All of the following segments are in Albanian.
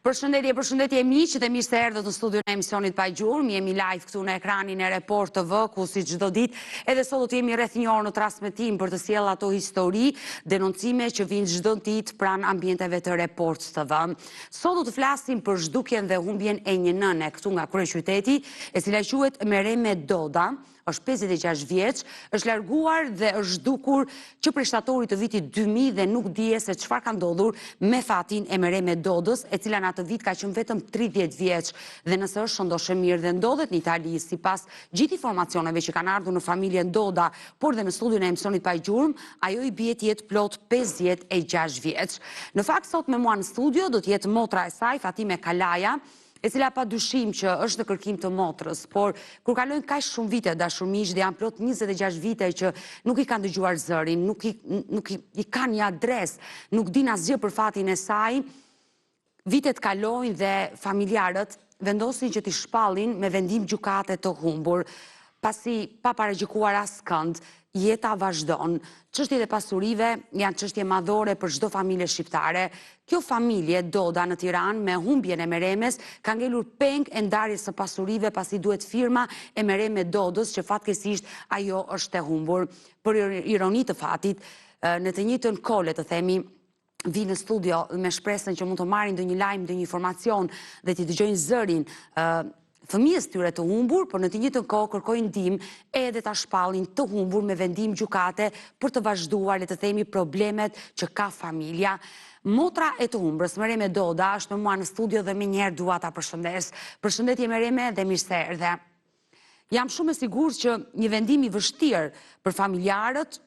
Përshëndetje miq, dhe mirë se erdhët në studion e emisionit Pa Gjurmë. Jemi live këtu në ekranin e Report TV, ku si çdo ditë, edhe sot do të jemi rreth një orë në transmetim për të sjellë ato histori, denoncime që vijnë çdo ditë pranë ambienteve të Report TV. Sot do të flasim për zhdukjen dhe humbjen e një nëne këtu nga kryeqyteti, e cila quhet Mereme Doda. Është 56 vjeç, është larguar dhe është zhdukur që prej shtatorit të vitit 2000 dhe nuk dije se çfarë ka ndodhur me fatin e Mereme Dodës, e cila në atë vit ka qenë vetëm 30 vjeç dhe nëse është shëndoshë mirë dhe ndodhet në Itali, sipas gjithë informacioneve që kanë ardhur në familjen Doda, por dhe në studion e emisionit Pa Gjurmë, ajo i bie të jetë plot 56 vjeç. Në fakt sot me mua në studio do të jetë motra e saj, Fatime Kalaja, e cila pa dyshim që është në kërkim të motrës, por kur kalojnë kaq shumë vite dashurmiq dhe janë plot 26 vite që nuk i kanë dëgjuar zërin, nuk i kanë një adresë, nuk din asgjë për fatin e saj, vitet kalojnë dhe familjarët vendosin që t'i shpallin me vendim gjykate të humbur. Pasi pa paragjykuar askënd, jeta vazhdon. Çështjet e pasurive janë çështje madhore për çdo familje shqiptare. Kjo familje Doda në Tiranë me humbjen e Meremes ka ngelur peng e ndarjes së pasurive, pasi duhet firma e Mereme Dodës që fatkeqësisht ajo është e humbur. Për ironi të fatit, në të njëjtën kohë të themi, vi në studio me shpresën që mund të marrin ndonjë lajm, ndonjë informacion dhe t'i dëgjojnë zërin fëmijës tyre të humbur, por në të njëjtën kohë kërkojnë ndihmë edhe ta shpallin të humbur me vendim gjykate për të vazhduar, le të themi, problemet që ka familja. Motra e të humbrës, Mereme Doda, është me mua në studio dhe menjëherë dua ta përshëndes. Përshëndetje Mereme dhe mirë se erdhe. Jam shumë e sigurt që një vendim i vështirë për familjarët,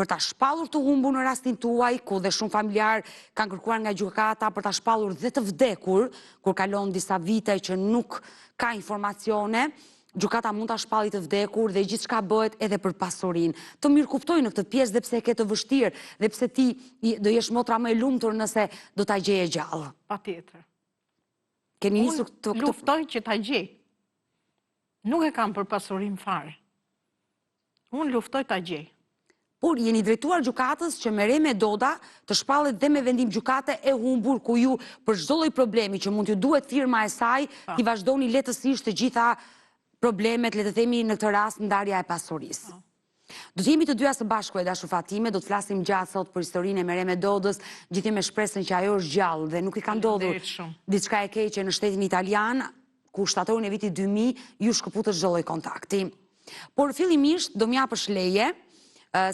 për ta shpallur të humbur në rastin tuaj, ku dhe shumë familjar kanë kërkuar nga gjykata për ta shpallur dhe të vdekur, kur kalon disa vite që nuk ka informacione, gjykata mund ta shpalli të vdekur dhe gjithçka bëhet edhe për pasurinë. Të mirë kuptoj në këtë pjesë dhe pse e ke të vështirë dhe pse ti do jesh motra më e lumtur nëse do ta gjeje gjallë. Patjetër. Keni nisur të luftoj që ta gjej. Nuk e kam për pasurinë fare. Unë luftoj ta gjej. Por jeni drejtuar gjykatës që Mereme Doda të shpallet dhe me vendim gjykate e humbur, ku ju për çdo lloj problemi që mund t'ju duhet firma e saj, ti vazhdoni lehtësisht të gjitha problemet, le të themi në këtë rast ndarja e pasurisë. Do të jemi të dyja së bashku e dashur Fatime, do të flasim gjatë sot për historinë e Mereme Dodës, gjithë me shpresën që ajo është gjallë dhe nuk i ka ndodhur diçka e keqe në shtetin italian, ku shtatorin e vitit 2000 ju shkëputët çdo lloj kontakti. Por fillimisht do m'japësh leje,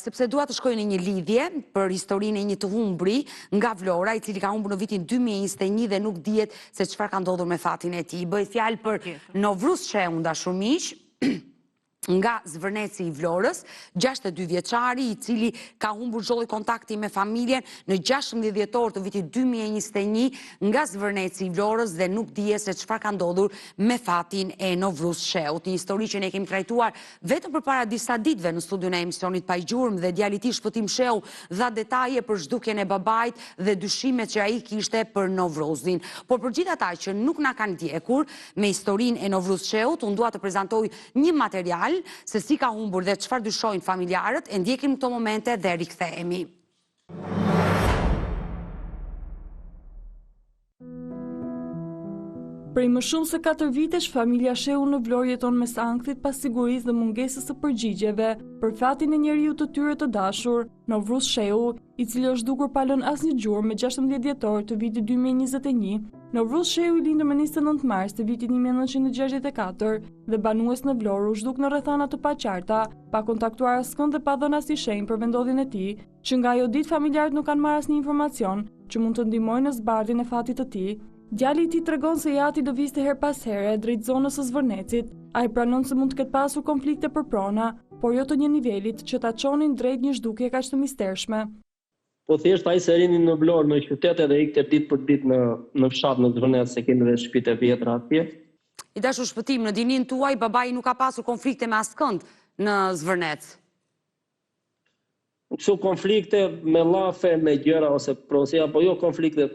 sepse dua të shkoj në një lidhje për historinë e një të humbri nga Vlora, i cili ka humbur në vitin 2021 dhe nuk dihet se çfarë ka ndodhur me fatin e tij. Bëhet fjalë për Novruz Shehu, dashurmiq, nga Zvërneci i Vlorës, 62 vjeçari, i cili ka humbur çdo lloj kontakti me familjen në 16 dhjetor të vitit 2021 nga Zvërneci i Vlorës dhe nuk dihet se çfarë ka ndodhur me fatin e Novruz Shehut. Një histori që ne kemi trajtuar vetëm përpara disa ditëve në studion e emisionit Pa Gjurmë dhe djali i tij Shpëtim Shehu dha detaje për zhdukjen e babait dhe dyshimet që ai kishte për Novruzin. Por për gjithë ata që nuk na kanë ndjekur me historinë e Novruz Shehut, unë dua të prezantoj një material se si ka humbur dhe çfarë dyshojnë familjarët, e ndjekim në këto momente dhe rikthehemi. Prej më shumë se 4 vitesh, familja Shehu në Vlorë jeton mes ankthit pas sigurisë dhe mungesës së përgjigjeve për fatin e njeriu të tyre të dashur, Novruz Shehu, i cili është zhdukur pa lënë asnjë gjurmë me 16 dhjetor të vitit 2021. Novruz Shehu i lindur më 29 mars të vitit 1964 dhe banues në Vlorë, u zhduk në rrethana të paqarta, pa kontaktuar askënd dhe pa dhënë asnjë shenjë për vendodhjen e tij, që nga ajo ditë familjarët nuk kanë marrë asnjë informacion që mund të ndihmojnë në zbardhjen e fatit të tij. Djali i tij tregon se jati do viste her pas here drejt zonës së Zvërnecit. Ai pranon se mund të ketë pasur konflikte për prona, por jo të një nivelit që ta çonin drejt një zhdukje kaq të mistershme. Po thjesht ai se rini në Vlorë në qytet edhe ikte ditë për ditë në fshat në Zvërnec, se kemi dhe shtëpitë e vjetra atje. I dashur Shpëtim, në dinin tuaj babai nuk ka pasur konflikte me askënd në Zvërnec. Kështu konflikte me llafe, me gjëra ose prosi, apo jo konflikte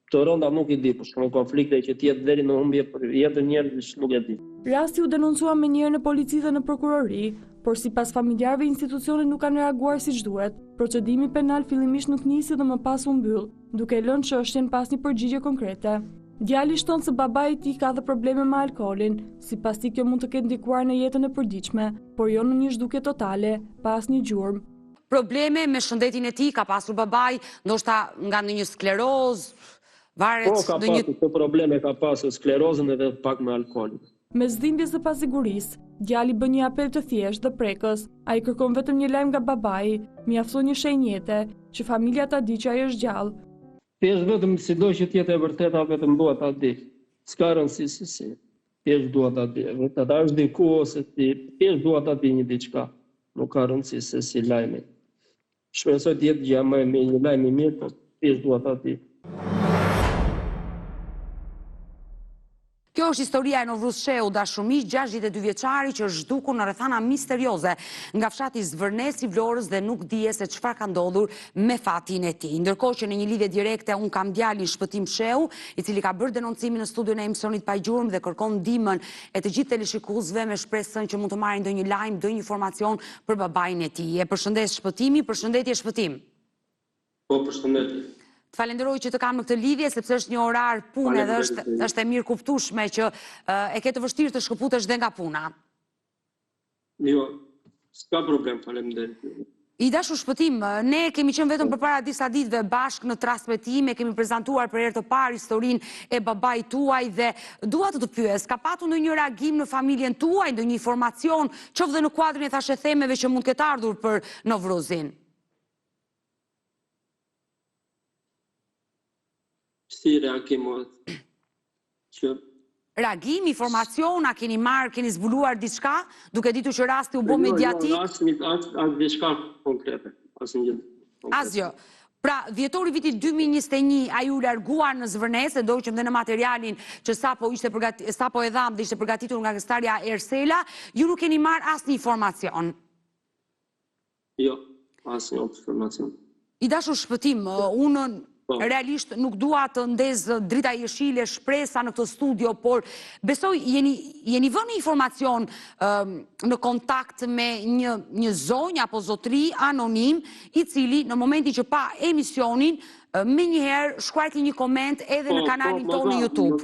të rënda nuk i di, por shumë konflikte që tjetë deri në humbje për jetën njerëzish nuk e di. Rasti u denuncua menjëherë në polici dhe në prokurori, por sipas familjarëve institucionet nuk kanë reaguar siç duhet. Procedimi penal fillimisht nuk nisi dhe më pas u mbyll, duke lënë çështjen pas një përgjigje konkrete. Djali shton se babai i tij ka dhe probleme me alkoolin, sipas tij kjo mund të ketë ndikuar në jetën e përditshme, por jo në një zhdukje totale, pa asnjë gjurmë. Probleme me shëndetin e tij ka pasur babai, ndoshta nga ndonjë skleroz, varet Po, ka ndonjë pasur këto probleme, ka pasur sklerozën edhe pak me alkoolin. Mes dhimbjes dhe pasigurisë, djali bën një apel të thjeshtë dhe prekës. Ai kërkon vetëm një lajm nga babai, mjafton një shenjete që familja ta di që ai është gjallë. Thjesht vetëm sido që tjetë e vërteta, vetëm dua ta di. S'ka rëndësi si. Thjesht dua ta di. Vetë ta është diku ose ti, thjesht dua ta di një diçka. Nuk ka rëndësi se si lajmi. Shpresoj të jetë gjë më e mirë, një lajm i mirë, por thjesht dua ta di. Kjo është historia e Novruz Sheu, dashumiq 62 vjeçari që është zhdukur në rrethana misterioze nga fshati Zvërnes i Vlorës dhe nuk dije se çfarë ka ndodhur me fatin e tij. Ndërkohë që në një lidhje direkte un kam djalin Shpëtim Sheu, i cili ka bërë denoncimin në studion e emisionit Pa Gjurmë dhe kërkon ndihmën e të gjithë teleshikuesve me shpresën që mund të marrin ndonjë lajm, ndonjë informacion për babain e tij. E përshëndes Shpëtimi, përshëndetje Shpëtim. Po, përshëndetje. Të falenderoj që të kam në këtë lidhje, sepse është një orar pune dhe është e mirë kuptueshme që e ke të vështirë të shkëputesh dhe nga puna. Jo, s'ka problem, faleminderit. I dashur Shpëtim, ne kemi qenë vetëm përpara disa ditëve bashkë në transmetim, kemi prezantuar për herë të parë historinë e babait tuaj dhe dua të pyes, ka patur ndonjë reagim në familjen tuaj, ndonjë informacion, qoftë në kuadrin e thashë themeve që mund të ketë ardhur për Novruzin? Si reagim që reagim, informacion, a keni marrë, keni zbuluar diçka, duke ditur që rasti u bë mediatik? Jo, as diçka konkrete, asnjë. Asgjë. Pra, dhjetori vitit 2021 ai u larguar në Zvërnes, do që dhe në materialin që sapo e dham dhe ishte përgatitur nga këngëtarja Ersela, ju nuk keni marrë asnjë informacion. Jo, asnjë informacion. I dashur Shpëtim, unë realisht nuk dua të ndez drita jeshile, shpresa në këtë studio, por besoj jeni vënë informacion në kontakt me një zonjë apo zotri anonim, i cili në momentin që pa emisionin, me njëherë shkruajti një koment edhe në kanalin tonë në YouTube.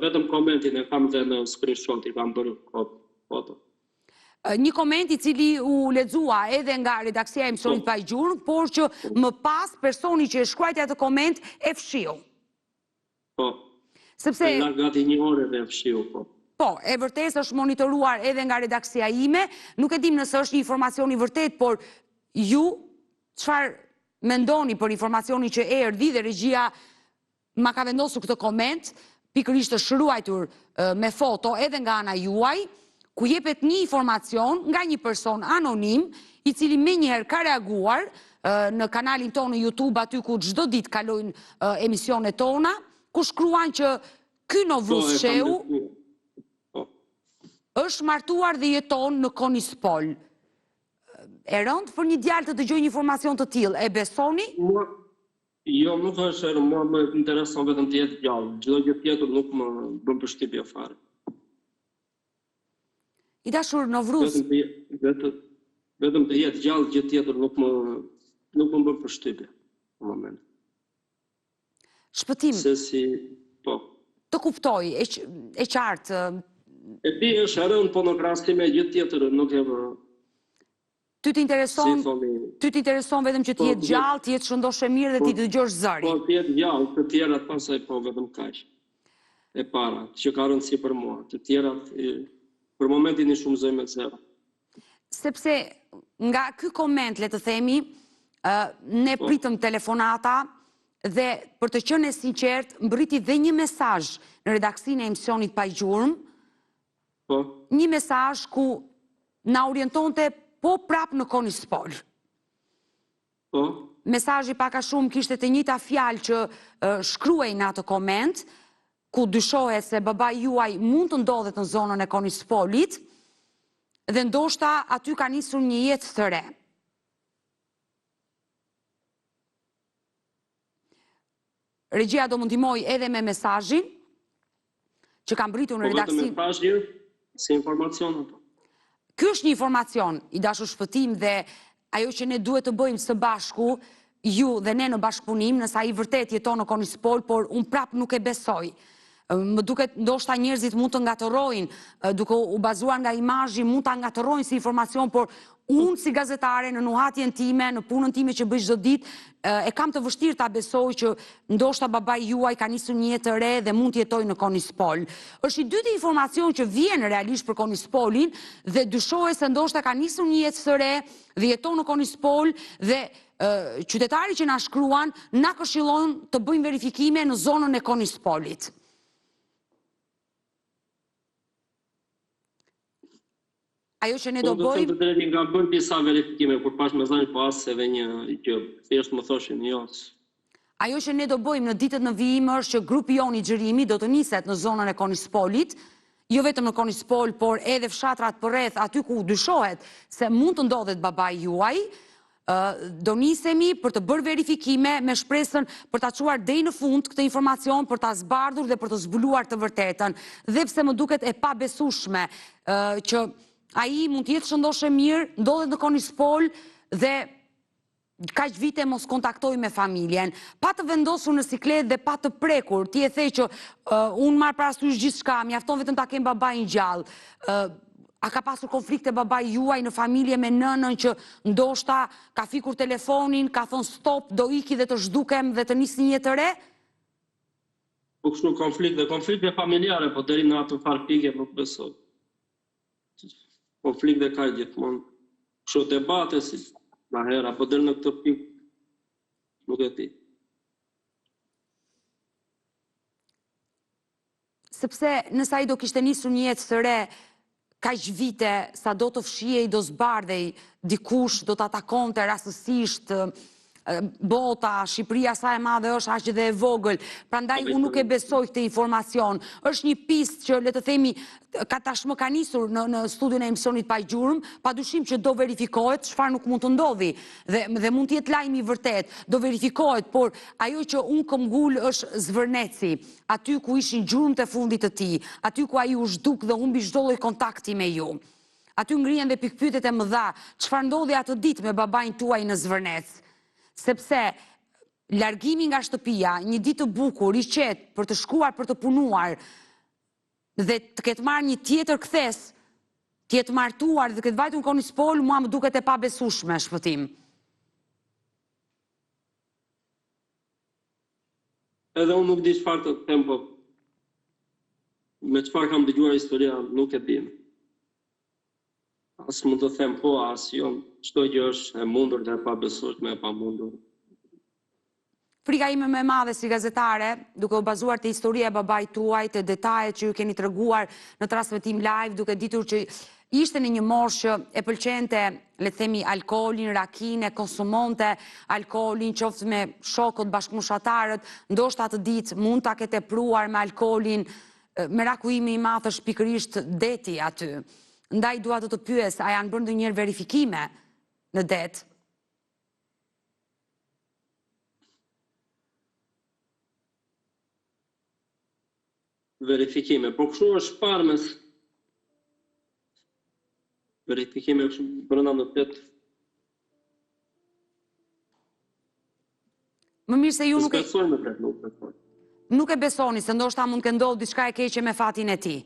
Vetëm komentin e kam dhe në screenshot, i kam bërë foto. Një koment i cili u lexua edhe nga redaksia e emisionit Pa Gjurmë, por që më pas personi që e shkruajti atë koment e fshiu. Po. Sepse gati një orë dhe e fshiu, po. Po, e vërtet është monitoruar edhe nga redaksia ime, nuk e dim nëse është një informacion i vërtet, por ju çfarë mendoni për informacionin që erdhi dhe regjia ma ka vendosur këtë koment, pikërisht të shkruar me foto edhe nga ana juaj, ku jepet një informacion nga një person anonim, i cili menjëherë ka reaguar në kanalin tonë në YouTube, aty ku çdo ditë kalojnë emisionet tona, ku shkruan që ky Novruz Sheu është martuar dhe jeton në Konispol. E rëndë për një djalë të dëgjojë një informacion të tillë, e besoni? Jo, nuk është erë, mua më intereson vetëm të jetë gjallë. Çdo gjë tjetër nuk më bën përshtypje fare. I dashur Novruz, vetëm të jetë gjallë, gjë tjetër nuk më bën përshtypje në moment. Shpëtim. Se si, po. Të kuptoj, e qartë. E di është rënd, po në krahasim me gjë tjetër nuk e vë. Ty të intereson vetëm që të jetë gjallë, të jetë shëndoshë mirë dhe ti të dëgjosh zëri. Po, të jetë gjallë, të tjerat pasaj po vetëm kaq. E para, që ka rëndësi për mua, të tjerat për momentin i shumëzoj me zero. Sepse nga ky koment, le të themi, ne pritëm telefonata dhe për të qenë e sinqert, mbriti dhe një mesazh në redaksinë e emisionit Pa Gjurmë, një mesazh ku na orientonte po prap në Konispol. Mesazhi pak a shumë kishte të njëjta fjalë që shkruaj në atë koment, ku dyshohet se babai juaj mund të ndodhet në zonën e Konispolit, dhe ndoshta aty ka nisur një jetë të re. Regjia do më ndihmoj edhe me mesazhin që kam mbritur në redaksinë. Po vetëm mesazhi si informacion apo? Ky është një informacion i dashur Shpëtim dhe ajo që ne duhet të bëjmë së bashku, ju dhe ne në bashkëpunim, nëse ai vërtet jeton në Konispol, por unë prap nuk e besoj. Më duket ndoshta njerëzit mund të ngatërrojnë, duke u bazuar nga imazhi mund ta ngatërrojnë si informacion, por unë si gazetare në nuhatjen time, në punën time që bëj çdo ditë, e kam të vështirë ta besoj që ndoshta babai juaj ka nisur një jetë të re dhe mund të jetojë në Konispol. Është i dyti informacion që vjen realisht për Konispolin dhe dyshohet se ndoshta ka nisur një jetë të re dhe jeton në Konispol dhe qytetari që na shkruan na këshillon të bëjmë verifikime në zonën e Konispolit. Ajo që ne do bëjmë... Të drejtin nga bërë disa verifikime, kur pash me zanjë pas edhe një gjë, thjesht më thoshin jo. Ajo që ne do bëjmë në ditët në vijim është që grupi jon i xhirimi do të niset në zonën e Konispolit, jo vetëm në Konispol, por edhe fshatrat përreth aty ku dyshohet se mund të ndodhet babai juaj, do nisemi për të bërë verifikime me shpresën për ta çuar deri në fund këtë informacion, për ta zbardhur dhe për të zbuluar të vërtetën. Dhe pse më duket e pabesueshme që ai mund të jetë shëndoshë mirë, ndodhet në Konispol dhe kaq vite mos kontaktoj me familjen, pa të vendosur në siklet dhe pa të prekur, ti e the që unë marr parasysh gjithçka, mjafton vetëm ta kem babain gjallë. A ka pasur konflikte babai juaj në familje me nënën që ndoshta ka fikur telefonin, ka thonë stop, do iki dhe të zhdukem dhe të nis një jetë të re? Po kështu konflikte familjare, po deri në atë farë pike nuk besoj. Konflikte ka gjithmonë. Kështu debate si na hera, po deri në këtë pikë nuk e di. Sepse nëse ai do kishte nisur një jetë të re, kaq vite, sa do të fshihej, do zbardhej, dikush do të atakonte rastësisht, bota, Shqipëria sa e madhe është, aq dhe e vogël. Prandaj unë nuk e besoj këtë informacion. Është një pistë që le të themi ka tashmë ka nisur në studion e emisionit pa gjurmë, padyshim që do verifikohet, çfarë nuk mund të ndodhi dhe mund të jetë lajmi i vërtet, do verifikohet, por ajo që unë kam ngul është Zvërneci, aty ku ishin gjurmët e fundit të tij, aty ku ai u zhduk dhe humbi çdo lloj kontakti me ju. Aty ngrihen dhe pikpyetjet e mëdha, çfarë ndodhi atë ditë me babain tuaj në Zvërnec? Sepse largimi nga shtëpia, një ditë të bukur, i qetë për të shkuar për të punuar dhe të ketë marrë një tjetër kthes, të jetë martuar dhe të ketë vajtur në Konispol, mua më duket e pabesueshme shpëtim. Edhe unë nuk di çfarë të them, po me çfarë kam dëgjuar historia nuk e di. As mund të them po, as jo, çdo gjë është e mundur dhe e pabesueshme e pamundur. Frika ime më e madhe si gazetare, duke u bazuar te historia e babait tuaj, te detajet që ju keni treguar në transmetim live, duke ditur që ishte në një moshë që e pëlqente, le të themi, alkoolin, rakinë, konsumonte alkoolin, qoftë me shokët, bashkëmoshatarët, ndoshta atë ditë mund ta ketë tepruar me alkoolin, merakuimi i madh është pikërisht deti aty. Ndaj dua të pyes, a janë bërë ndonjëherë verifikime në det? Verifikime, po kështu është parë mes verifikime brenda në det. Më mirë se ju nuk e besoni se ndoshta mund të ndodhë diçka e keqe me fatin e tij.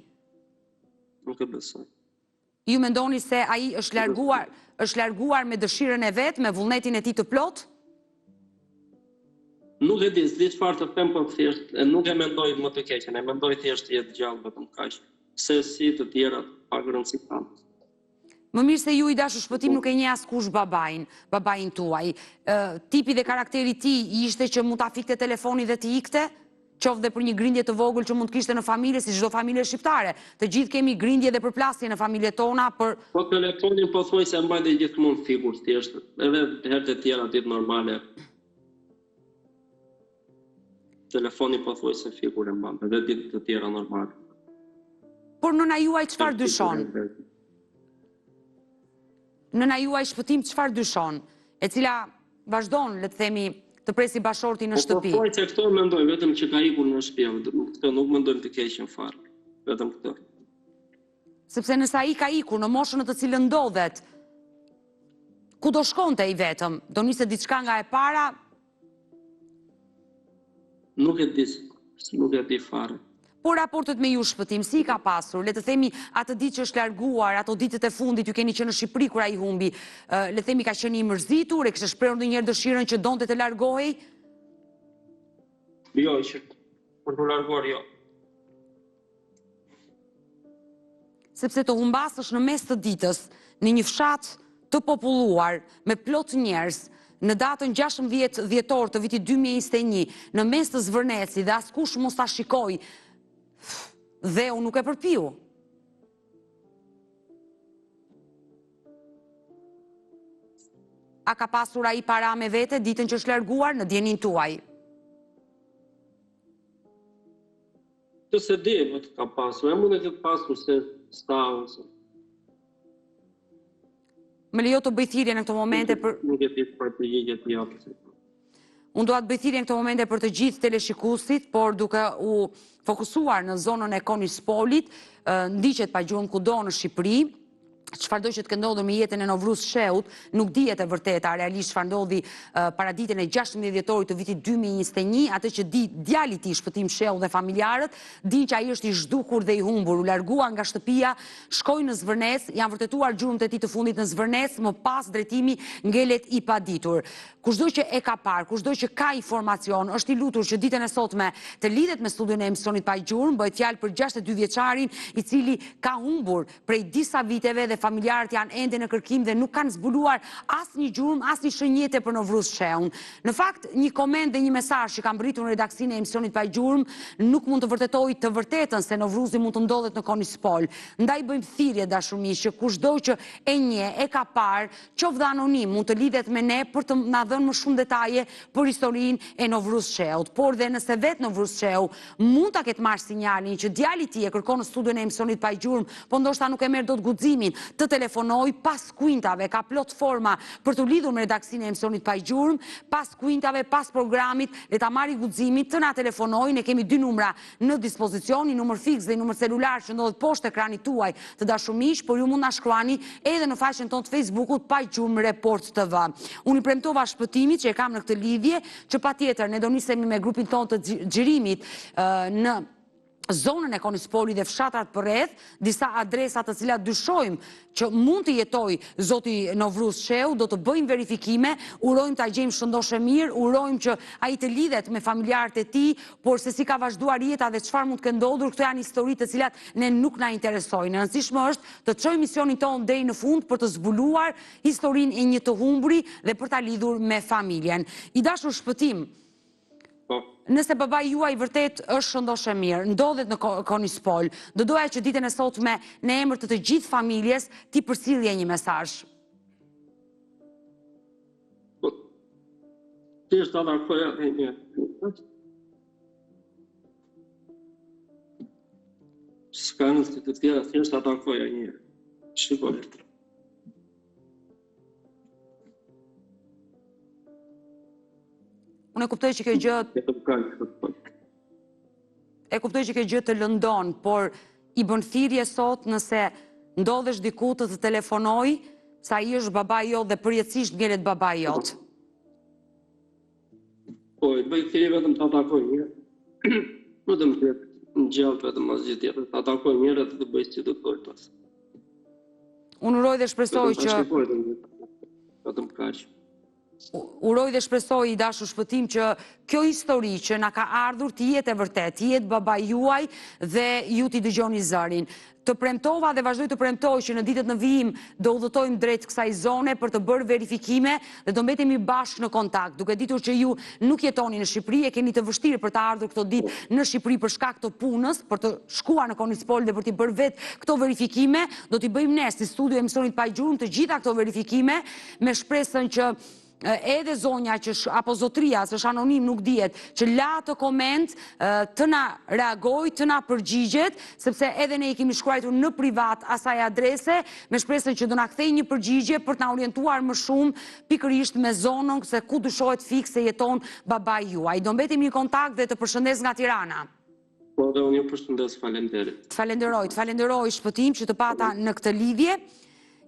Nuk e besoj. Ju mendoni se ai është larguar me dëshirën e vet, me vullnetin e tij të plot? Nuk e di, s'di çfarë të them, po thjesht nuk e mendoj më të keqen, e mendoj thjesht jetë gjallë vetëm kaq, se si të tjerat pak rëndësi kanë. Më mirë se ju i dashur shpëtim nuk e njeh askush babain tuaj. Tipi dhe karakteri i tij ishte që mund ta fikte telefonin dhe të ikte? Qoftë dhe për një grindje të vogël që mund të kishte në familje, si çdo familje shqiptare. Të gjithë kemi grindje dhe përplasje në familjet tona për... Po telefonin po thuaj se mbajte gjithmonë fikur thjesht, edhe herët e tjera ditë normale. Telefoni po thuaj se fikur e mbante, edhe ditë të tjera normale. Por nëna juaj çfarë dyshon? Nëna juaj shpëtim çfarë dyshon? E cila vazhdon, le të themi, të presi bashorti në shtëpi. Po thuaj se këto mendoj vetëm që ka ikur në shtëpi, këto nuk mendojmë të keqen fare, vetëm këto. Sepse nëse ai ka ikur në moshën në të cilën ndodhet, ku do shkonte ai vetëm? Do niste diçka nga e para? Nuk e di fare. Po raportet me ju shpëtim, si ka pasur? Le të themi atë ditë që është larguar, ato ditët e fundit ju keni qenë në Shqipëri kur ai humbi. Le të themi ka qenë i mërzitur, e kishte shprehur ndonjëherë dëshirën që donte të largohej? Jo, që për të larguar, jo. Sepse të humbasësh në mes të ditës, në një fshat të populluar, me plot njerëz, në datën 16 dhjetor të vitit 2021, në mes të Zvërneci dhe askush mos ta shikoj, dhe unë nuk e përpiu. A ka pasur ai para me vete ditën që është larguar në djenin tuaj? Të se di, të ka pasur, e mund e këtë pasur se s'ta ose. Më lejo të bëj thirrje në këto momente për... Nuk e ditë për përgjigje të japës. Unë doa të bëj thirrje në këto momente për të gjithë teleshikuesit, por duke u fokusuar në zonën e Konispolit, ndiqet pa gjuhën kudo në Shqipëri, çfarëdo që të ndodhur me jetën e Novruz Sheut, nuk dihet e vërteta realisht çfarë ndodhi para ditën e 16 dhjetorit të vitit 2021, atë që di djali i tij Shpëtim Sheu dhe familjarët, dinë që ai është i zhdukur dhe i humbur, u largua nga shtëpia, shkoi në Zvërnes, janë vërtetuar gjurmët e tij të fundit në Zvërnes, më pas drejtimi ngelet i paditur. Kushdo që e ka parë, kushdo që ka informacion, është i lutur që ditën e sotme të lidhet me studion e emisionit pa gjurmë, bëhet fjalë për 62 vjeçarin i cili ka humbur prej disa viteve dhe familjarët janë ende në kërkim dhe nuk kanë zbuluar asnjë gjurmë, asnjë shënjete për Novruz Sheun. Në fakt, një koment dhe një mesazh që ka mbritur në redaksinë e emisionit pa gjurmë nuk mund të vërtetojë të vërtetën se Novruzi mund të ndodhet në Konispol. Ndaj bëjmë thirrje dashur miq që kushdo që e njeh, e ka parë, qoftë anonim, mund të lidhet me ne për të na dhënë më shumë detaje për historinë e Novruz Sheut. Por dhe nëse vetë Novruz Sheu mund ta ketë marrë sinjalin që djali i tij e kërkon në studion e emisionit pa gjurmë, po ndoshta nuk e merr dot guximin të telefonoj pas kuintave, ka plot forma për të lidhur me redaksinë e emisionit pa gjurmë, pas kuintave, pas programit, le ta marrë guximin të na telefonojë, ne kemi 2 numra në dispozicion, një numër fiks dhe një numër celular që ndodhet poshtë ekranit tuaj të dashur miq, por ju mund na shkruani edhe në faqen tonë të Facebookut Pa Gjurmë Report TV. Unë i premtova Shpëtimit që e kam në këtë lidhje, që patjetër ne do nisemi me grupin tonë të xhirimit në zonën e Konispolit dhe fshatrat përreth, disa adresa të cilat dyshojmë që mund të jetoj zoti Novruz Sheu, do të bëjmë verifikime, urojmë ta gjejmë shëndoshë mirë, urojmë që ai të lidhet me familjarët e tij, por se si ka vazhduar jeta dhe çfarë mund të ndodhur, këto janë histori të cilat ne nuk na interesojnë. E rëndësishme është të çojmë misionin tonë deri në fund për të zbuluar historinë e një të humburi dhe për ta lidhur me familjen. I dashur Shpëtim, nëse babai juaj vërtet është shëndoshë mirë, ndodhet në Konispol, do doja që ditën e sotme në emër të gjithë familjes ti përsillje një mesazh. Ti është ata koja e një. S'ka nësë të tjera, ti është ata koja e një. Shikoj. Unë e kuptoj që kjo gjë të lëndon, por i bën thirrje sot nëse ndodhesh diku të telefonoj, sa ai është babai jot dhe përjetësisht ngelet babai jot. Po, i bëj thirrje vetëm të atakoj mirë. Vetëm të në gjallë vetëm asgjë tjetër, të atakoj mirë dhe të bëj si do të thotë pas. Unë uroj dhe shpresoj që vetëm kaq. Uroj dhe shpresoj i dashur Shpëtim që kjo histori që na ka ardhur të jetë e vërtet, të jetë babai juaj dhe ju t'i dëgjoni zërin. Të premtova dhe vazhdoj të premtoj që në ditët në vijim do udhëtojmë drejt kësaj zone për të bërë verifikime dhe do mbetemi bashkë në kontakt. Duke ditur që ju nuk jetoni në Shqipëri, e keni të vështirë për të ardhur këto ditë në Shqipëri për shkak të punës, për të shkuar në Konispol dhe për t'i bërë vetë këto verifikime, do t'i bëjmë ne si studio emisionit Pa Gjurmë të gjitha këto verifikime me shpresën që edhe zonja apo zotria, se është anonim nuk dihet, që la të koment, të na reagoj, të na përgjigjet, sepse edhe ne i kemi shkruar në privat asaj adrese, me shpresën që do na kthejë një përgjigje për të na orientuar më shumë pikërisht me zonën se ku dyshohet fikse se jeton babai juaj. Do mbetemi në kontakt dhe të përshëndes nga Tirana. Po dhe unë ju përshëndes, faleminderit. Të falenderoj Shpëtim që të pata në këtë lidhje,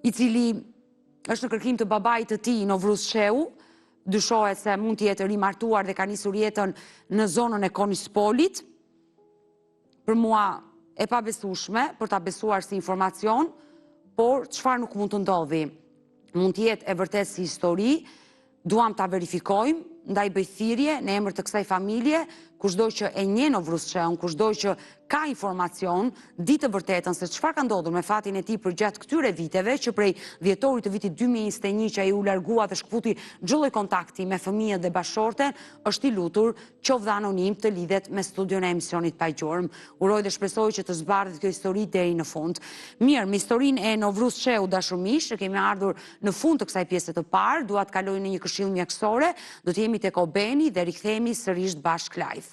i cili është në kërkim të babait të tij Novruz Sheu, dyshohet se mund të jetë rimartuar dhe ka nisur jetën në zonën e Konispolit. për mua e pabesueshme, për ta besuar si informacion, por çfarë nuk mund të ndodhi. Mund të jetë e vërtet si histori, duam ta verifikojmë, ndaj bëj thirrje në emër të kësaj familje, kushdo që e njeh Novruscheun, kushdo që ka informacion, di të vërtetën se çfarë ka ndodhur me fatin e tij përgjatë këtyre viteve, që prej dhjetorit të vitit 2021 që ai u largua dhe shkputi çdo lloj kontakti me fëmijët dhe bashorten, është i lutur qoftë anonim të lidhet me studion e emisionit pa gjurmë. Uroj dhe shpresoj që të zbardhet kjo histori deri në fund. Mirë, me historinë e Novruscheu dashur miq, kemi ardhur në fund të kësaj pjese të parë, dua të kaloj në një këshill mjekësore, do të jemi tek Obeni dhe rikthehemi sërish bashkë live.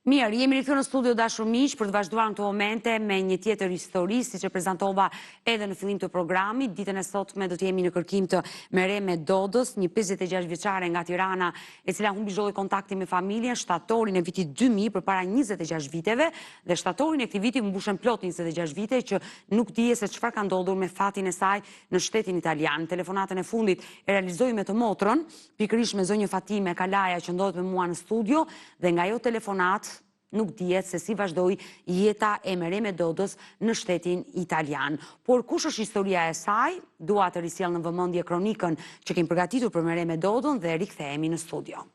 Mirë, jemi rikthyer në studio dashur miq për të vazhduar në këto momente me një tjetër histori, siç e prezantova edhe në fillim të programit. Ditën e sotme do të jemi në kërkim të Mereme Dodës, një 56 vjeçare nga Tirana, e cila humbi çdo lloj kontakti me familjen shtatorin e vitit 2000 përpara 26 viteve, dhe shtatorin e këtij viti mbushen plot 26 vite që nuk dije se çfarë ka ndodhur me fatin e saj në shtetin italian. Telefonatën e fundit e realizoi me të motrën, pikërisht me zonjën Fatime Kalaja që ndodhet me mua në studio, dhe nga ajo telefonat nuk dihet se si vazhdoi jeta e Mereme Dodës në shtetin italian. Por kush është historia e saj? Dua të risjell në vëmendje kronikën që kemi përgatitur për Mereme Dodën dhe rikthehemi në studio.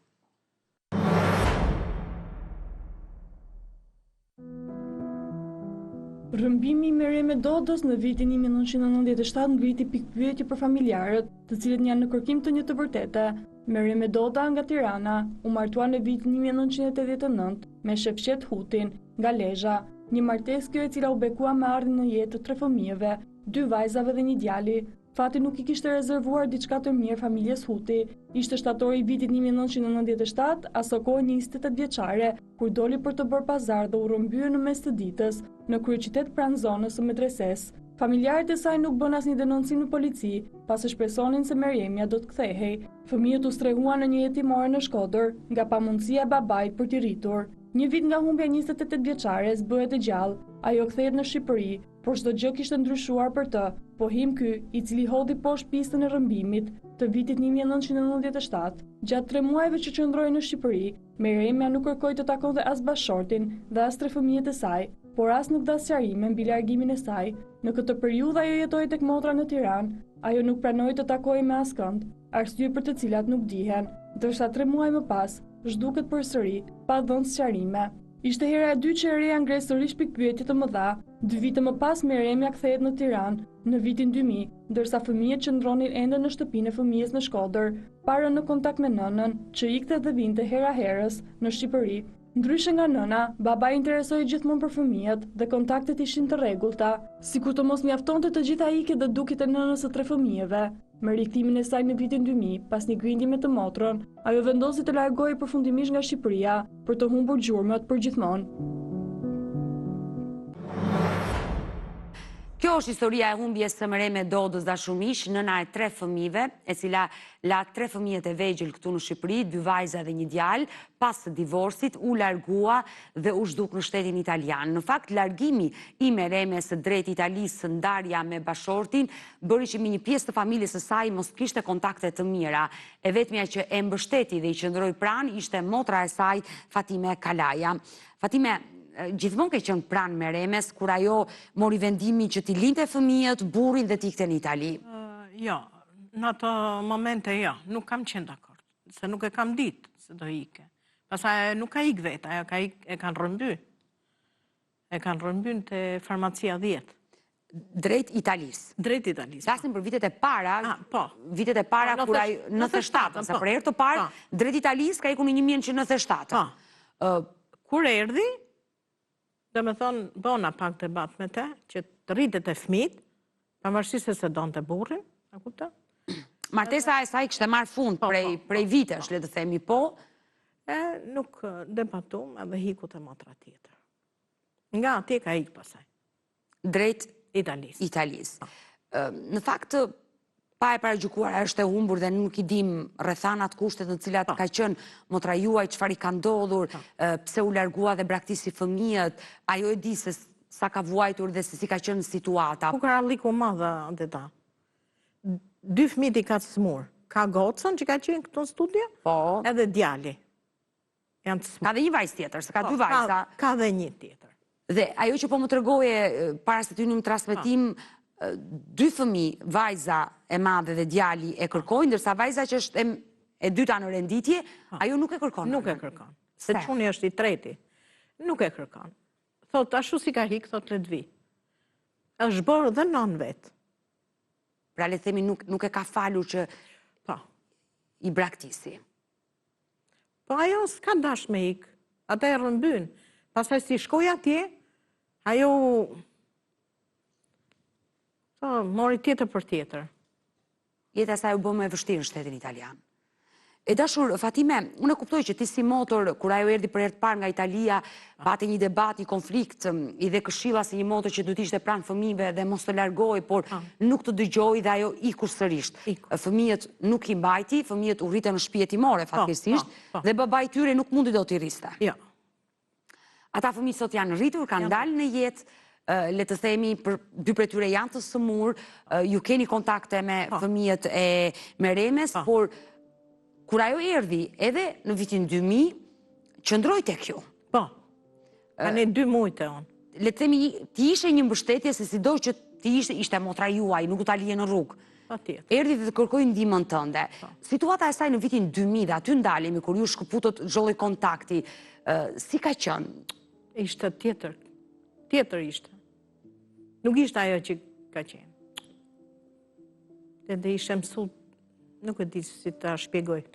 Rrëmbimi i Mereme Dodës në vitin 1997 ngriti pikpyetje për familjarët, të cilët janë në kërkim të një të vërtete. Mereme Doda nga Tirana u martua në vitin 1989 me Shefqet Hutin nga Lezhë, një martesë kjo e cila u bekua me ardhin në jetë të 3 fëmijëve, 2 vajzave dhe 1 djali. Fati nuk i kishte rezervuar diçka të mirë familjes Huti. Ishte shtatori i vitit 1997, aso kohë 28 vjeçare, kur doli për të bërë pazar dhe u rrëmbye në mes të ditës, në kryeqytet pranë zonës së medresesë. Familjarët e saj nuk bën asnjë denoncim në polici, pasi shpresonin se Meremja do të kthehej. Fëmijët u strehuan në një jetimore në Shkodër, nga pamundësia e babait për t'i rritur. Një vit nga humbja 28 vjeçares bëhet e gjallë, ajo kthehet në Shqipëri, por çdo gjë kishte ndryshuar për të. Pohim ky, i cili hodhi poshtë pistën e rrëmbimit të vitit 1997, gjatë 3 muajve që qëndroi në Shqipëri, Meremja nuk kërkoi të takonte as bashortin dhe as 3 fëmijët e saj, por as nuk dha sqarime mbi largimin e saj. Në këtë periudhë ajo jetoi tek motra në Tiranë, ajo nuk pranoi të takojë me askënd, arsye për të cilat nuk dihen, ndërsa 3 muaj më pas zhduket përsëri pa dhënë sqarime. Ishte hera e dytë që e reja ngre sërish pikpyetje të mëdha. 2 vite më pas Meremja kthehet në Tiranë në vitin 2000, ndërsa fëmijët qëndronin ende në shtëpinë e fëmijës në Shkodër, pa rënë në kontakt me nënën, që ikte dhe vinte hera herës në Shqipëri. Ndryshe nga nëna, babai interesoi gjithmonë për fëmijët dhe kontaktet ishin të rregullta, sikur të mos mjaftonte të gjitha ikjet dhe dukjet e nënës së 3 fëmijëve. Me rikthimin e saj në vitin 2000, pas një grindje me të motrën, ajo vendosi të largohej përfundimisht nga Shqipëria për të humbur gjurmët përgjithmonë. Kjo është historia e humbjes së Mereme Dodës dashur miq, nëna e 3 fëmijëve, e cila la 3 fëmijët e vegjël këtu në Shqipëri, 2 vajza dhe 1 djalë, pas të divorcit u largua dhe u zhduk në shtetin italian. Në fakt, largimi i Meremes drejt Italisë, ndarja me bashortin, bëri që një pjesë të familjes së saj mos kishte kontakte të mira. E vetmja që e mbështeti dhe i qëndroi pranë ishte motra e saj, Fatime Kalaja. Fatime, gjithmonë ke qenë pranë Meremes kur ajo mori vendimin që t'i linte fëmijët, burrin dhe t'ikte në Itali? Jo, në ato momente jo, nuk kam qenë dakord, se nuk e kam ditë se do ike. Pastaj nuk ka ik vetë, ajo e kanë rrëmby. E kanë rrëmby të farmacia 10. Drejt Italisë. Drejt Italisë. Flasim për vitet e para, po. Vitet e para kur ajo 97, sa për herë të parë drejt Italisë ka ikur në 1997. Po. Kur erdhi, dhe me thonë, bona pak debat me te, që të rritet e fmit, pavarësisht se donte burrin, a kupton? Martesa e saj kishte marrë fund prej vitesh, le të themi, po. Nuk debatum edhe hikut e motra tjetër. Nga atje ka ik pasaj. Drejt Italisë. Në fakt, pa e paragjykuar, është e humbur dhe nuk i dim rrethanat, kushtet në cilat ka qenë motra juaj, çfarë i ka ndodhur, pse u largua dhe braktisi fëmijët, ajo e di se sa ka vuajtur dhe se si ka qenë situata. Ku ka ralliku madhe dhe ta. 2 fëmijët i ka të smur. Ka gocën që ka qenë këtu në studio, Po, edhe djali. Janë të smur. ka dhe një vajzë tjetër, se ka 2 vajza. Ka dhe një tjetër. Dhe ajo që po më tregoje para se ty në transmetim, 2 fëmijë, vajza e madhe dhe djali e kërkojnë, ndërsa vajza që është e dyta në renditje, ajo nuk e kërkon. Nuk e kërkon. Se çuni është i treti. Nuk e kërkon. Thot, ashtu si ka hik, thot, le të vi. Është bërë dhe non vetë. Pra le të themi nuk e ka falur që Po. i braktisi. Po ajo s'ka dash me ik. Ata e rëmbyn. Pastaj si shkoj atje, ajo mori tjetër për tjetër. Jeta e saj u bë më e vështirë në shtetin italian. E dashur, Fatime, unë e kuptoj që ti si motor, kur ajo erdhi për herë të parë nga Italia, pati një debat, një konflikt, i dhe këshilla si një motor që duhet ishte pranë fëmijëve dhe mos të largohej, por nuk të dëgjoi dhe ajo iku sërish. Fëmijët nuk i mbajti, fëmijët u rritën në shtëpi jetimore fatkeqësisht, dhe babai i tyre nuk mundi dot i rriste. Jo. Ata fëmijë sot janë rritur, kanë dalë në jetë, le të themi, për 2 prej tyre janë të sëmur, ju keni kontakte me fëmijët e Meremes, por kur ajo erdhi edhe në vitin 2000, qëndroi tek ju. Po. Kanë 2 muajte unë. Le të themi, ti ishe një mbështetje se sido që ti ishte motra juaj, nuk u ta lije në rrugë. Patjetër. Erdhi dhe të kërkoi ndihmën tënde. Situata e saj në vitin 2000 dhe aty ndalemi kur ju shkëputët zholloi kontakti, si ka qenë? Ishte tjetër. Tjetër ishte. Nuk ishte ajo që ka qenë. Edhe ishte mësu, nuk e di si ta shpjegoj.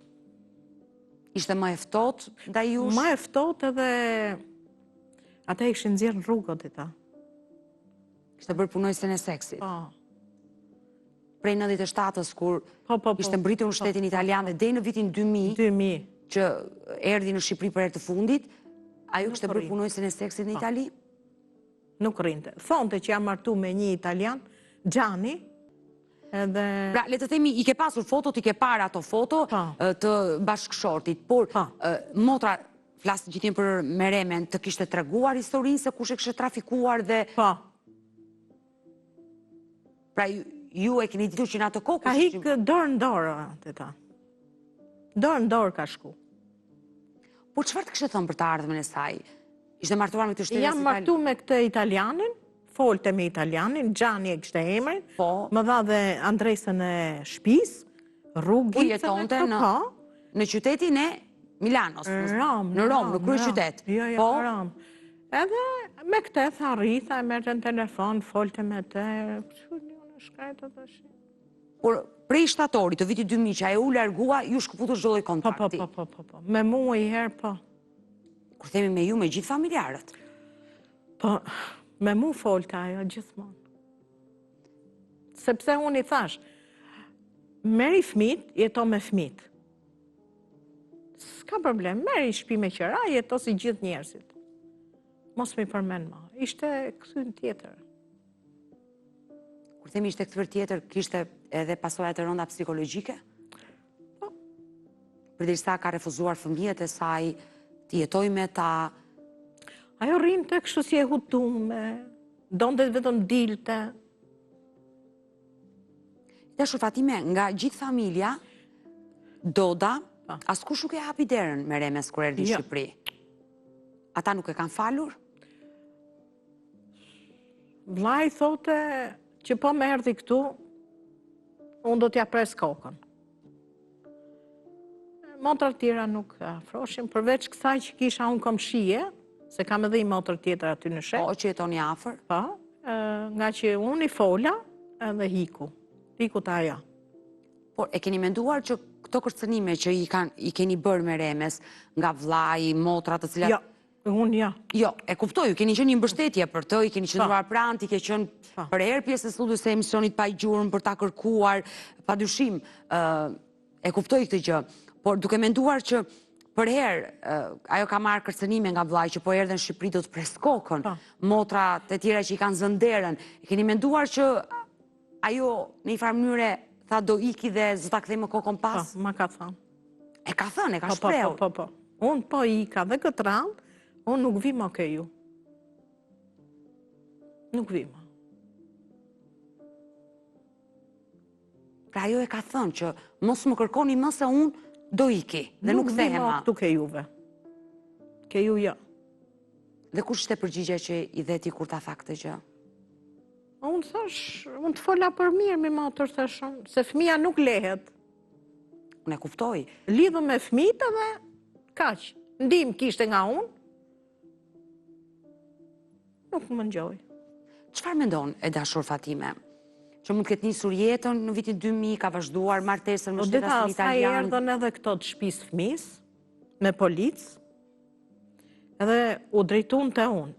Ishte më e ftohtë ndaj jush? Ma e ftohtë edhe ata ishin nxjerrë rrugët e ta. Kishte bërë punojësen e seksit. Po. Prej 97-ës kur Po. ishte mbritur në shtetin italian dhe deri në vitin 2000 2000. që erdhi në Shqipëri për herë të fundit, ajo kishte bërë punojësen e seksit në Itali? Nuk rrinte. Thonte që jam martu me një italian, Gianni, edhe... Pra, le të themi, i ke pasur fotot, i ke parë ato foto të bashkëshortit, por motra, flasë gjithim për Meremen, të kishte treguar historinë se kush e kishte trafikuar dhe... Po. Pra, ju e keni ditur që në ato kohë... Ka hikë dorë në dorë, të ta. Dorë në dorë ka shku. Por çfarë të kishte thënë për të ardhmen e saj? Ishte martuar me këtë shtetin Jam martu me këtë italianin, folte me italianin, Gianni e kishte emrin, më dha dhe adresën e shtëpis, rrugicën e këtë, në qytetin e Milanos, në Romë, në krye qytet. Jo, në Romë. Edhe me këtë tha rritha, e merrte në telefon, folte me te, por prej shtatorit të vitit 2000 që ajo u largua, ju shkëputur çdo lloj kontakti. Po. Me mua i herë, po. Kur themi me ju, me gjithë familjarët. Po, me mu folta ajo gjithmonë. Sepse unë i thash, meri fmit, jeto me fmit. S'ka problem, meri shtëpi me qëra, jeto si gjithë njerëzit. Mos mi përmen ma, ishte këthyn tjetër. Kur themi ishte këthyer tjetër, kishte edhe pasojat e rënda psikologjike? Po. Përderisa ka refuzuar fëmijët e saj, ti jetoj me ta... Ajo rrim të kështu si e hutume, donde vetëm dilte. Dashur Fatime, nga gjithë familja, Doda, askush nuk e hapi derën Meremes kur erdhi në Shqipëri. Ata nuk e kanë falur? Vllai thote që po më erdhi këtu, unë do t'ja pres kokën. Motrat tjera nuk afroshim, përveç kësaj që kisha unë komshije, se kam edhe i motër tjetër aty në shep. Po, që jetoni afër? Po, nga që unë i fola edhe hiku. Hiku ta aja. Por, e keni menduar që këto kërcënime që i keni bërë Meremes nga vllai, motrat të cilat... Jo, unë ja. Jo, e kuptoj, ju keni qenë një mbështetje për të, i keni qëndruar pranë, i ke qenë për herë pjesë e studios së emisionit pa i gjurmë për ta kërkuar, padyshim, e kuptoj këtë gjë. Por duke menduar që për herë ajo ka marrë kërcënime nga vllai që po erdhe në Shqipëri do të pres kokën, motrat e tjera që i kanë zënë derën, e keni menduar që ajo në një farë mënyre tha do iki dhe zë ta kthej më kokën pas? Po, ma ka thënë. E ka thënë, e ka shprehur. Po. Unë po ika dhe këtë radhë, unë nuk vi më ke ju. Nuk vima. Pra ajo e ka thënë që mos më kërkoni më se unë do iki dhe nuk kthehem vima më. këtu ke juve. Ke ju jo. Dhe kush ishte përgjigja që i dhe ti kur ta tha këtë gjë? Unë thash, unë të fola për mirë me matër, thashëm, se fëmija nuk lehet. Unë e kuftoj. Lidhë me fëmijët edhe kaq. Ndim kishte nga unë. Nuk më ngjoj. Çfarë mendon e dashur Fatime? Që mund të ketë nisur jetën në vitin 2000, ka vazhduar martesën me Po dita, shtetasin sa i italian. erdhën edhe këto të shtëpisë fëmis, me policë, edhe u drejtun të unë.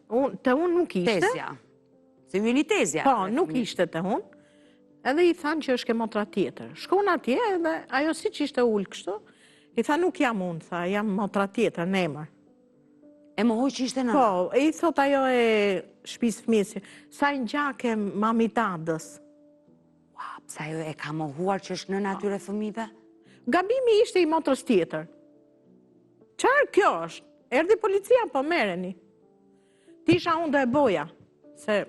Të unë nuk ishte. Tezja. Se ju jeni tezja. Po, nuk ishte të unë. Edhe i thanë që është ke motra tjetër. Shkon atje edhe ajo si që ishte ullë kështu, i tha nuk jam unë, tha, jam motra tjetër, në emër. E mohoj që ishte në... Po, i thot ajo e shtëpisë fëmisë, sa i ngjake mamitadës. Ua, pse ajo e ka mohuar që është nëna atyre fëmijëve? Gabimi ishte i motrës tjetër. Qarë kjo është? Erdi policia, po merreni. Tisha unë do e boja. Se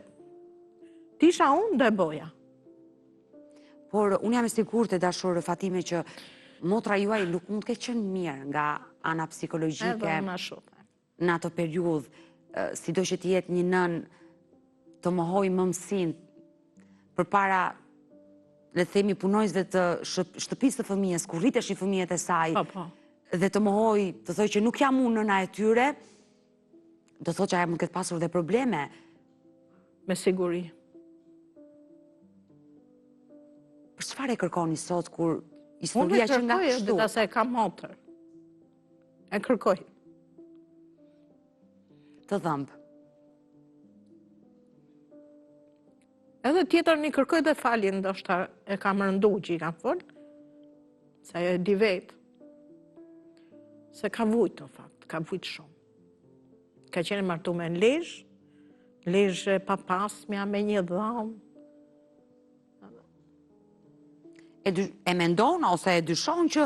tisha unë do e boja. Por unë jam e sigurt e dashur Fatime që motra juaj nuk mund të ketë qenë mirë nga ana psikologjike. Edhe unë ashtu. Në ato periudhë, sido që të jetë një nën të mohoj mëmsin përpara, le të themi, punojësve të shtëpisë të fëmijës, kur rriteshin fëmijët e saj, Po. dhe të mohoj, të thoj që nuk jam unë nëna e tyre, do thot që ajo mund këtë pasur dhe probleme. Me siguri. Për çfarë e kërkoni sot kur Unë e historia që nga kërkoj, kështu? dita se e kam motër. E kërkoj. Të dhëmbë. Edhe tjetër një kërkoj dhe faljen, ndoshta e kam rëndu që i kam folë, se e di vetë. Se ka vujtë, në fakt, ka vujtë shumë. Ka qenë martu me në lezhë pa pasmja me një dhamë. E mendon ose e dyshon që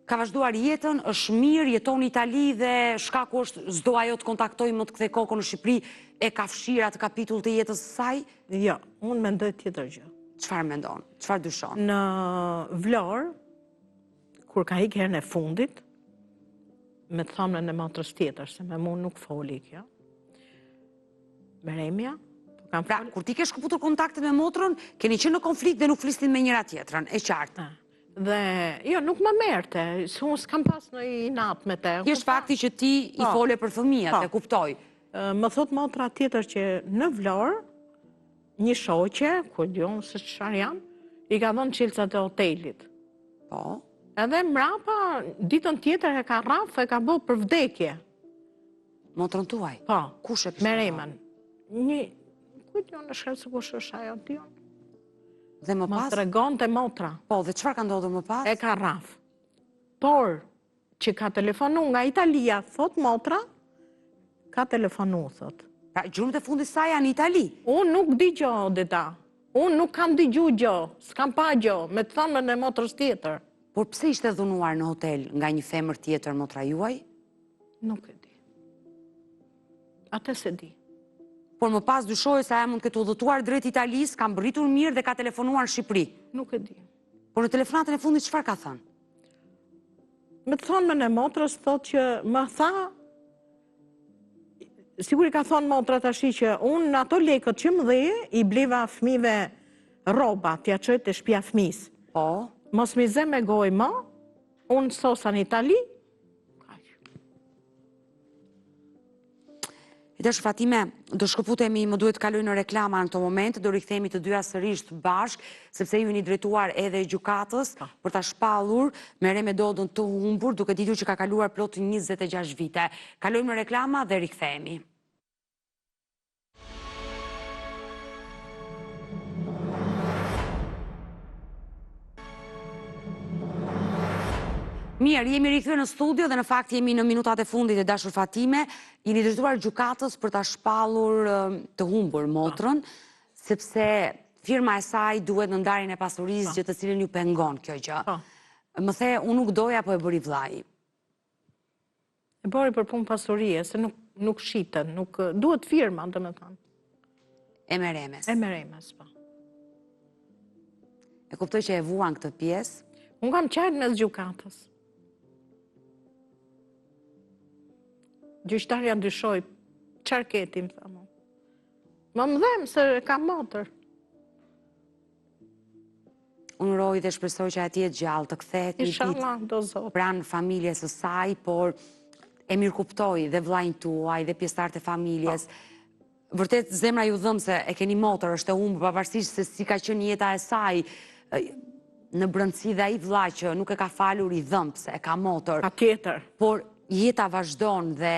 ka vazhduar jetën, është mirë, jeton në Itali dhe shkaku është s'do ajo të kontaktoj më të kthej kokën në Shqipëri, e ka fshirë atë kapitull të jetës së saj? Jo, unë mendoj tjetër gjë. Çfarë mendon? Çfarë dyshon? Në Vlorë, kur ka ikë herën e fundit, me të thomën e motrës tjetër, se me mu nuk foli kjo, Meremja, Pra, kur ti ke shkëputur kontaktet me motrën, keni qenë në konflikt dhe nuk flisnin me njëra tjetrën, e qartë. Dhe, jo, nuk më merte, unë s'kam pas në i natë me te. Kjesh fakti që ti i fole për fëmijët, e kuptoj. Më thot motra tjetër që në Vlorë, një shoqe, ku dion se çfarë jam, i ka dhënë çelësat e hotelit. Po. Edhe mrapa, ditën tjetër e ka rrafë, e ka bërë për vdekje. Motrën tuaj? Po, Kush e Meremen. Një, ku dion në shkallë se kush është ajo, dion. Dhe më Më pas? tregon të motra. Po, dhe çfarë ka ndodhur më pas? E ka rrafë. Por, që ka telefonu nga Italia, thot motra, ka telefonu, thot. Pra, gjurmët e fundit saj janë në Itali. Unë nuk di gjo, dita. Unë nuk kam digju gjo, s'kam pa gjo, me të thëmën e motrës tjetër. Por pse ishte dhunuar në hotel nga një femër tjetër motra juaj? Nuk e di. Atë se di. Por më pas dyshoj se ajo mund të ketë udhëtuar drejt Italisë, ka mbërritur mirë dhe ka telefonuar në Shqipëri. Nuk e di. Por në telefonatën e fundit çfarë ka thënë? Me të thëmën e motrës thot që më tha, sigur i ka thonë motra tashi që unë në ato lekët që më dheje, i bleva fëmive roba, t'ja qëjtë të shtëpia fëmis. Po. Mos mi zë me goj më, unë sosa në Itali. I dashur Fatime, do shkëputemi, më duhet kaloj në reklama në këto moment, do rikthehemi të dyja sërish bashk, sepse ju jeni drejtuar edhe gjykatës për ta shpallur Merem Dodën të humbur, duke ditur që ka kaluar plot 26 vite. Kalojmë në reklama dhe rikthehemi. Mirë, jemi rikthyer në studio dhe në fakt jemi në minutat e fundit e dashur Fatime. Jeni drejtuar gjykatës për ta shpallur të humbur motrën, sepse firma e saj duhet në ndarjen e pasurisë gjë të cilën ju pengon kjo gjë. Më the, unë nuk doja, po e bëri vllai. E bëri për punë pasurie, se nuk shiten, nuk duhet firma, domethënë. E Meremes. E Meremes, po. E kuptoj që e vuan këtë pjesë. Unë kam qajtë mes gjukatës. Gjyqtarja dyshoj, qarë keti, më thamë. Më dhem se kam motër. Unë uroj dhe shpresoj që ati e gjallë të kthehet një Inshallah, do zotë. pranë familjes së saj, por e mirë kuptoj dhe vllajin tuaj dhe pjesëtarët e familjes. Vërtet zemra ju dhëm se e keni motër, është e humbur pavarësisht se si ka qenë jeta e saj në brëndësi dhe ai vlla që nuk e ka falur i dhëmb se e ka motër. Patjetër. Por jeta vazhdon dhe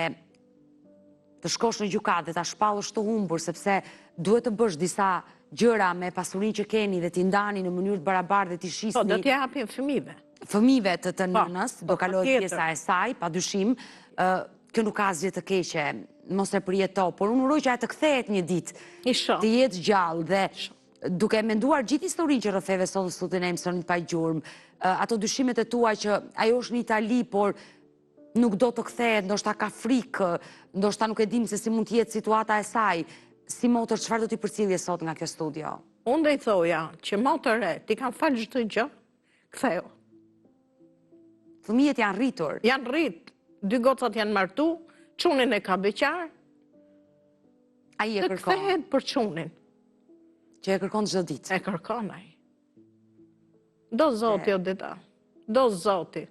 të shkosh në gjykatë dhe ta shpallësh të humbur sepse duhet të bësh disa gjëra me pasurinë që keni dhe t'i ndani në mënyrë të barabartë dhe t'i Po, shisni do t'ja hapin fëmijëve. fëmijëve të nënës, do kalohet patjetër. pjesa e saj, padyshim. Kjo nuk ka asgjë të keqe, mos e përjeto, por unë uroj që ajo të kthehet një ditë, Inshallah. të jetë gjallë dhe duke menduar gjithë historinë që rrëfeve sot në studion e emisionit pa gjurmë, ato dyshimet e tua që ajo është në Itali, por nuk do të kthehet, ndoshta ka frikë, ndoshta nuk e dim se si mund të jetë situata e saj. Si motër, çfarë do t'i përcjellje sot nga kjo studio? Unë dhe i thoja që motër e, ti kam falë çdo gjë, ktheu. Fëmijët janë rritur. Janë rrit, 2 gocat janë martu, çunin e ka beqar, Ai e dhe kërkon, kthehet për çunin. që e kërkon çdo ditë. E kërkon ai. Do zoti o dita. Do zoti.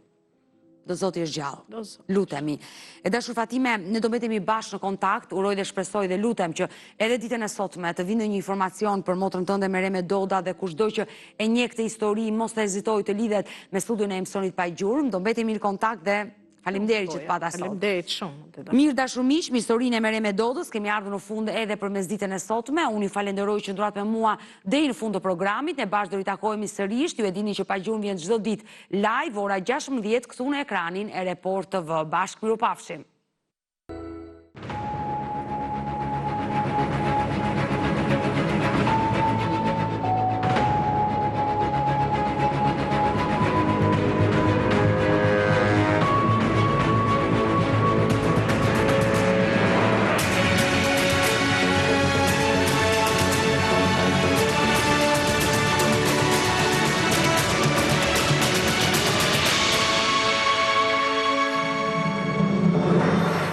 Do Zoti është gjallë. Do zoti. Lutemi. E dashur Fatime, ne do mbetemi bashkë në kontakt, uroj dhe shpresoj dhe lutem që edhe ditën e sotme të vindë një informacion për motrën tënde Mereme Doda dhe kushdo që e njeh këtë histori, mos të hezitoj të lidhet me studion e emisionit pa gjurmë, do mbetemi në kontakt dhe faleminderit që të pata sot. Faleminderit shumë. Dita. Mirë dashur miq, me historinë e Mereme Dodës kemi ardhur në fund edhe përmes ditën e sotme. Unë ju falenderoj që ndroat me mua deri në fund të programit. Ne bashkë do ritakohemi sërish. Ju e dini që pa gjurmë vjen çdo ditë live ora 16 këtu në ekranin e Report TV. Bashkë mirupafshim.